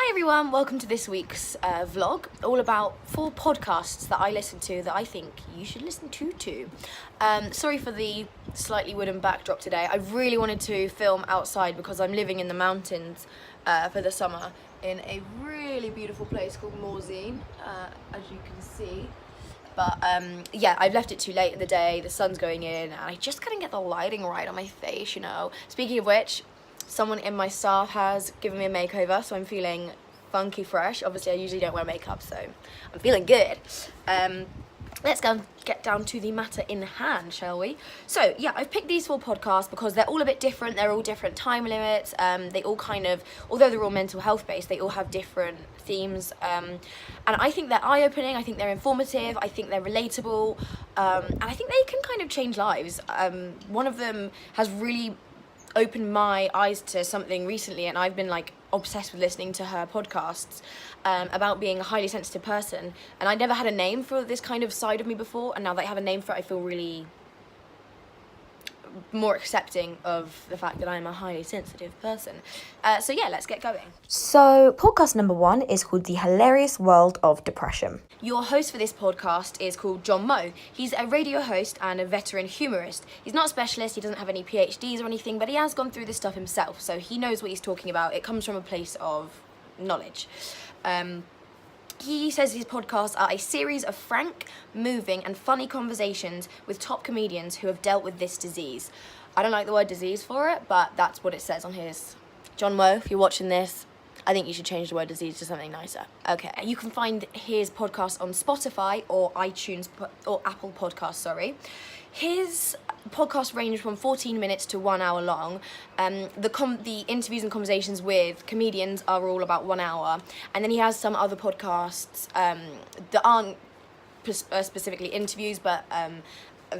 Hi everyone, welcome to this week's vlog, all about 4 podcasts that I listen to that I think you should listen to. Sorry for the slightly wooden backdrop today. I really wanted to film outside because I'm living in the mountains for the summer in a really beautiful place called Morzine, as you can see. But yeah, I've left it too late in the day, the sun's going in, and I just couldn't get the lighting right on my face, you know. Speaking of which, someone in my staff has given me a makeover, so I'm feeling funky fresh. Obviously, I usually don't wear makeup, so I'm feeling good. Let's go and get down to the matter in hand, shall we? So, yeah, I've picked these 4 podcasts because they're all a bit different. They're all different time limits. They all kind of, although they're all mental health based, they all have different themes. And I think they're eye-opening. I think they're informative. I think they're relatable. And I think they can kind of change lives. One of them has really opened my eyes to something recently, and I've been like obsessed with listening to her podcasts about being a highly sensitive person, and I never had a name for this kind of side of me before, and now that I have a name for it, I feel really more accepting of the fact that I'm a highly sensitive person. So yeah, let's get going. So podcast number 1 is called The Hilarious World of Depression. Your host for this podcast is called John Moe. He's a radio host and a veteran humorist. He's not a specialist, he doesn't have any PhDs or anything, but he has gone through this stuff himself, so he knows what he's talking about. It comes from a place of knowledge. He says his podcasts are a series of frank, moving and funny conversations with top comedians who have dealt with this disease. I don't like the word disease for it, but that's what it says on his. John Moe, if you're watching this, I think you should change the word disease to something nicer. Okay, you can find his podcast on Spotify or iTunes or Apple Podcasts, sorry. His podcasts range from 14 minutes to 1 hour long. The interviews and conversations with comedians are all about 1 hour. And then he has some other podcasts that aren't specifically interviews, but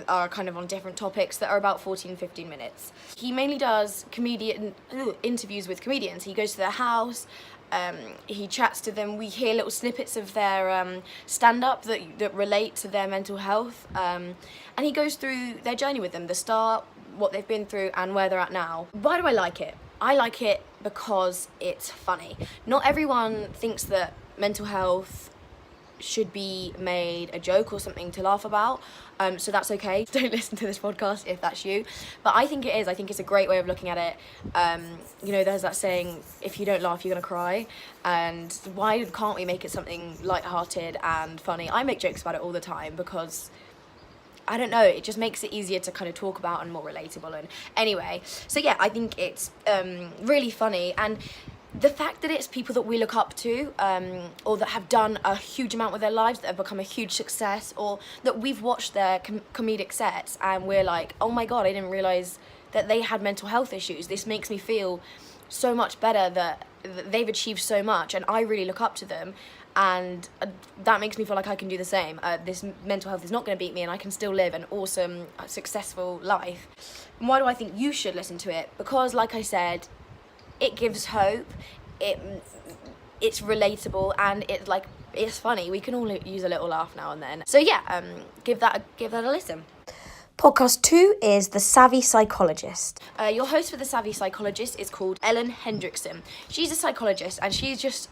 are kind of on different topics that are about 14-15 minutes. He mainly does interviews with comedians. He goes to their house, he chats to them, we hear little snippets of their stand-up that relate to their mental health, and he goes through their journey with them, the start, what they've been through, and where they're at now. Why do I like it? I like it because it's funny. Not everyone thinks that mental health should be made a joke or something to laugh about, so that's okay. Don't listen to this podcast if that's you, but I think it is. I think it's a great way of looking at it. You know, there's that saying, if you don't laugh, you're gonna cry, and why can't we make it something lighthearted and funny? I make jokes about it all the time because I don't know, it just makes it easier to kind of talk about and more relatable. And anyway, so yeah, I think it's really funny, and the fact that it's people that we look up to, or that have done a huge amount with their lives, that have become a huge success, or that we've watched their comedic sets and we're like, oh my god, I didn't realise that they had mental health issues. This makes me feel so much better that they've achieved so much, and I really look up to them, and that makes me feel like I can do the same. This mental health is not going to beat me, and I can still live an awesome, successful life. And why do I think you should listen to it? Because, like I said, it gives hope, it's relatable, and it's funny. We can all use a little laugh now and then. So yeah, give that a listen. Podcast 2 is The Savvy Psychologist. Your host for The Savvy Psychologist is called Ellen Hendrickson. She's a psychologist, and she's just,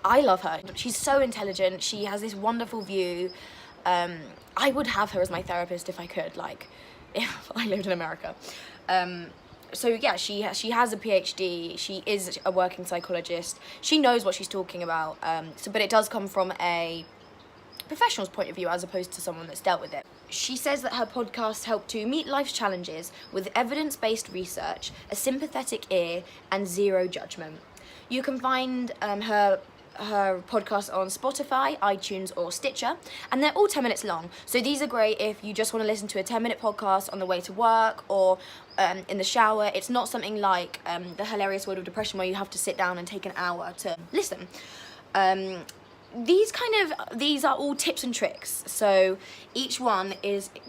I love her. She's so intelligent. She has this wonderful view. I would have her as my therapist if I could, like, if I lived in America. So yeah, she has a PhD, she is a working psychologist, she knows what she's talking about, but it does come from a professional's point of view as opposed to someone that's dealt with it. She says that her podcasts help to meet life's challenges with evidence-based research, a sympathetic ear, and zero judgment. You can find her podcast on Spotify, iTunes or Stitcher, and they're all 10 minutes long, so these are great if you just want to listen to a 10-minute podcast on the way to work or in the shower. It's not something like The Hilarious World of Depression where you have to sit down and take an hour to listen. These are all tips and tricks, so each one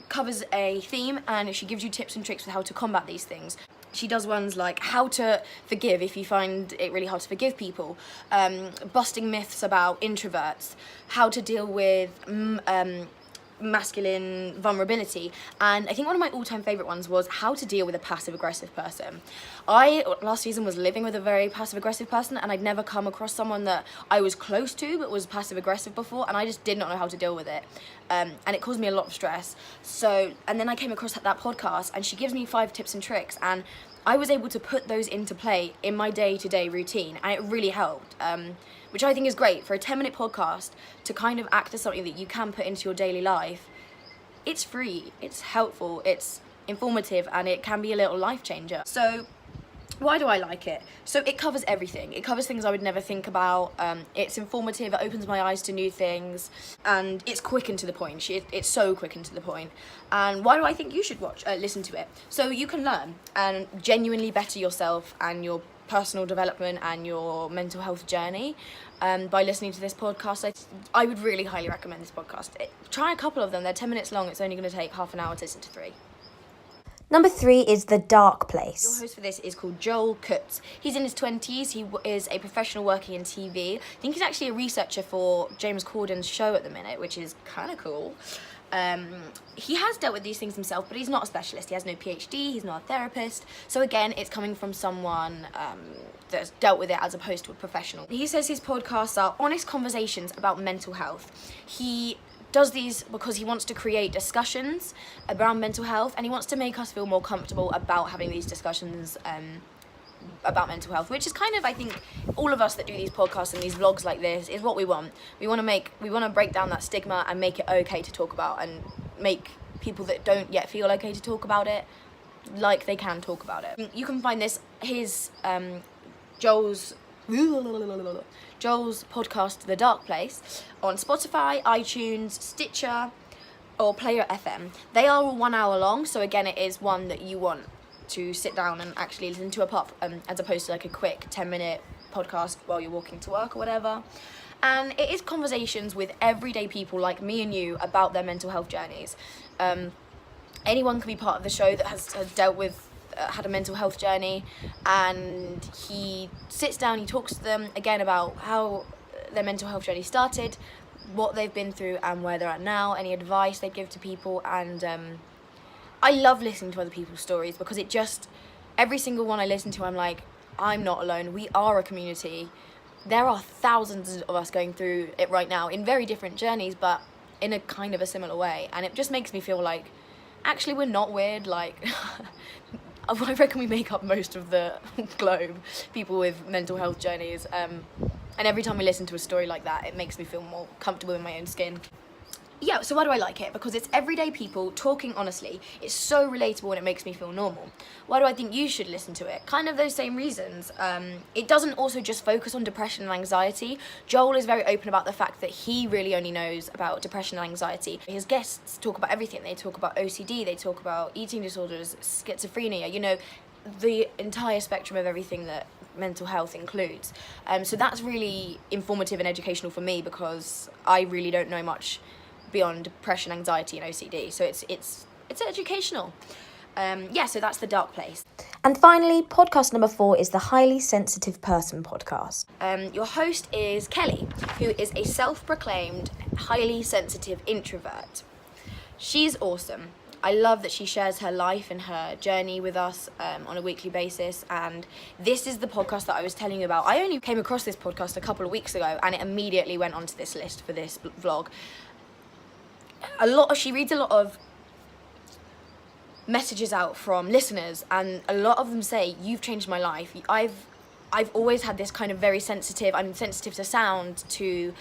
covers a theme, and she gives you tips and tricks with how to combat these things. She does ones like how to forgive if you find it really hard to forgive people, busting myths about introverts, how to deal with masculine vulnerability, and I think one of my all-time favourite ones was how to deal with a passive-aggressive person. I, last season, was living with a very passive-aggressive person, and I'd never come across someone that I was close to but was passive-aggressive before, and I just did not know how to deal with it, and it caused me a lot of stress. So, and then I came across that podcast, and she gives me 5 tips and tricks, and I was able to put those into play in my day-to-day routine, and it really helped. Which I think is great for a 10-minute podcast to kind of act as something that you can put into your daily life. It's free, it's helpful, it's informative, and it can be a little life changer. So why do I like it? So it covers everything. It covers things I would never think about. It's informative, it opens my eyes to new things, and it's quick and to the point. It's so quick and to the point. And why do I think you should listen to it? So you can learn and genuinely better yourself and your personal development and your mental health journey by listening to this podcast. I would really highly recommend this podcast. Try a couple of them. They're 10 minutes long. It's only going to take half an hour to listen to 3. Number 3 is The Dark Place. Your host for this is called Joel Kutz. He's in his 20s. He is a professional working in TV. I think he's actually a researcher for James Corden's show at the minute, which is kind of cool. He has dealt with these things himself, but he's not a specialist. He has no PhD, he's not a therapist. So again, it's coming from someone that's dealt with it as opposed to a professional. He says his podcasts are honest conversations about mental health. He does these because he wants to create discussions around mental health, and he wants to make us feel more comfortable about having these discussions about mental health, which is kind of, I think, all of us that do these podcasts and these vlogs like this is what we want. We want to break down that stigma and make it okay to talk about, and make people that don't yet feel okay to talk about it like they can talk about it. You can find Joel's podcast, The Dark Place, on Spotify, iTunes, Stitcher, or Player FM. They are all 1 hour long, so again, it is one that you want to sit down and actually listen to as opposed to like a quick 10-minute podcast while you're walking to work or whatever. And it is conversations with everyday people like me and you about their mental health journeys. Anyone can be part of the show that has dealt with had a mental health journey, and he sits down, he talks to them again about how their mental health journey started, what they've been through and where they're at now, any advice they give to people. And I love listening to other people's stories because every single one I listen to, I'm like, I'm not alone. We are a community. There are thousands of us going through it right now in very different journeys, but in a kind of a similar way. And it just makes me feel like, actually, we're not weird. Like, I reckon we make up most of the globe, people with mental health journeys. And every time I listen to a story like that, it makes me feel more comfortable in my own skin. Yeah, so why do I like it? Because it's everyday people talking honestly. It's so relatable and it makes me feel normal. Why do I think you should listen to it? Kind of those same reasons. It doesn't also just focus on depression and anxiety. Joel is very open about the fact that he really only knows about depression and anxiety. His guests talk about everything. They talk about OCD, they talk about eating disorders, schizophrenia, the entire spectrum of everything that mental health includes. So that's really informative and educational for me because I really don't know much beyond depression, anxiety, and OCD. So it's educational. So that's The Dark Place. And finally, podcast number 4 is the Highly Sensitive Person podcast. Your host is Kelly, who is a self-proclaimed highly sensitive introvert. She's awesome. I love that she shares her life and her journey with us on a weekly basis, and this is the podcast that I was telling you about. I only came across this podcast a couple of weeks ago, and it immediately went onto this list for this vlog. She reads a lot of messages out from listeners, and a lot of them say, you've changed my life. I've always had this kind of very sensitive, I'm sensitive to sound, to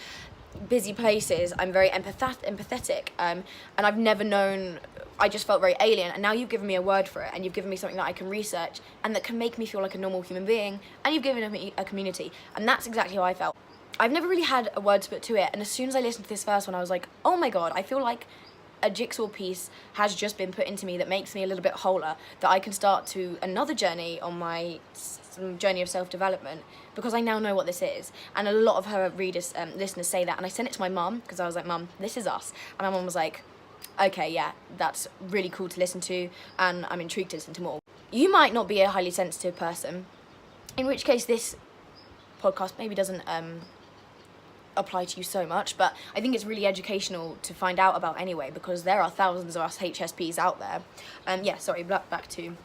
busy places, I'm very empathetic, and I've never known, I just felt very alien, and now you've given me a word for it, and you've given me something that I can research, and that can make me feel like a normal human being, and you've given me a community, and that's exactly how I felt. I've never really had a word to put to it, and as soon as I listened to this first one, I was like, oh my god, I feel like a jigsaw piece has just been put into me that makes me a little bit wholer, that I can start to another journey on my journey of self-development, because I now know what this is. And a lot of her listeners say that, and I sent it to my mum, because I was like, Mum, this is us. And my mum was like, okay, yeah, that's really cool to listen to, and I'm intrigued to listen to more. You might not be a highly sensitive person, in which case this podcast maybe doesn't apply to you so much, but I think it's really educational to find out about anyway, because there are thousands of us HSPs out there. Back to,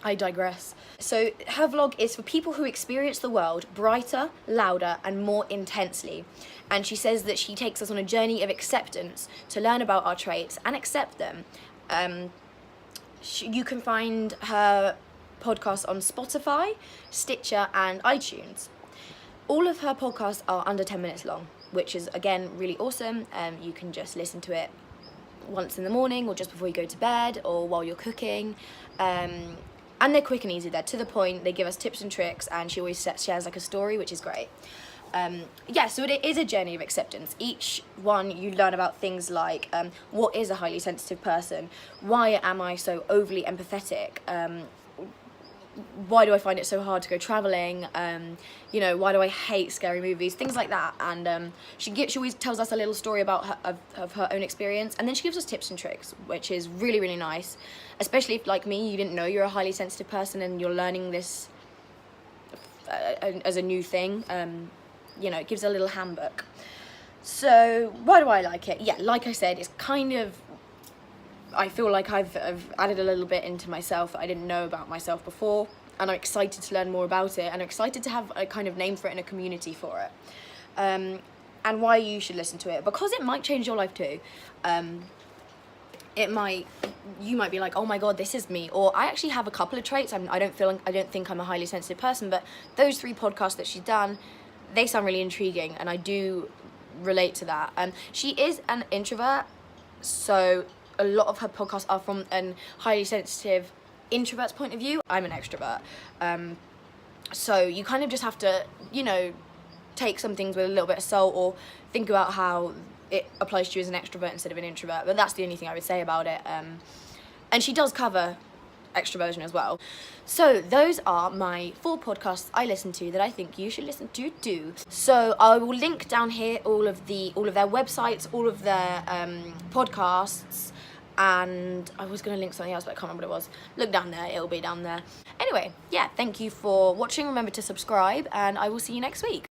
I digress. So her vlog is for people who experience the world brighter, louder, and more intensely. And she says that she takes us on a journey of acceptance to learn about our traits and accept them. You can find her podcast on Spotify, Stitcher, and iTunes. All of her podcasts are under 10 minutes long, which is, again, really awesome. You can just listen to it once in the morning or just before you go to bed or while you're cooking. And they're quick and easy. They're to the point. They give us tips and tricks, and she always shares like a story, which is great. So it is a journey of acceptance. Each one you learn about things like what is a highly sensitive person? Why am I so overly empathetic? Why do I find it so hard to go travelling? Why do I hate scary movies? Things like that. And she always tells us a little story about of her own experience, and then she gives us tips and tricks, which is really, really nice. Especially if, like me, you didn't know you're a highly sensitive person and you're learning this as a new thing. It gives a little handbook. So why do I like it? Yeah, like I said, it's kind of, I feel like I've added a little bit into myself that I didn't know about myself before, and I'm excited to learn more about it, and I'm excited to have a kind of name for it and a community for it. And why you should listen to it, because it might change your life too. You might be like, oh my god, this is me, or I actually have a couple of traits. I don't think I'm a highly sensitive person, but those 3 podcasts that she's done, they sound really intriguing, and I do relate to that. She is an introvert, so a lot of her podcasts are from a highly sensitive introvert's point of view. I'm an extrovert, so you kind of just have to, take some things with a little bit of salt, or think about how it applies to you as an extrovert instead of an introvert. But that's the only thing I would say about it. And she does cover extroversion as well. So those are my 4 podcasts I listen to that I think you should listen to too. So I will link down here all of their websites, all of their podcasts, and I was going to link something else, but I can't remember what it was. Look down there, it'll be down there. Anyway, thank you for watching. Remember to subscribe, and I will see you next week.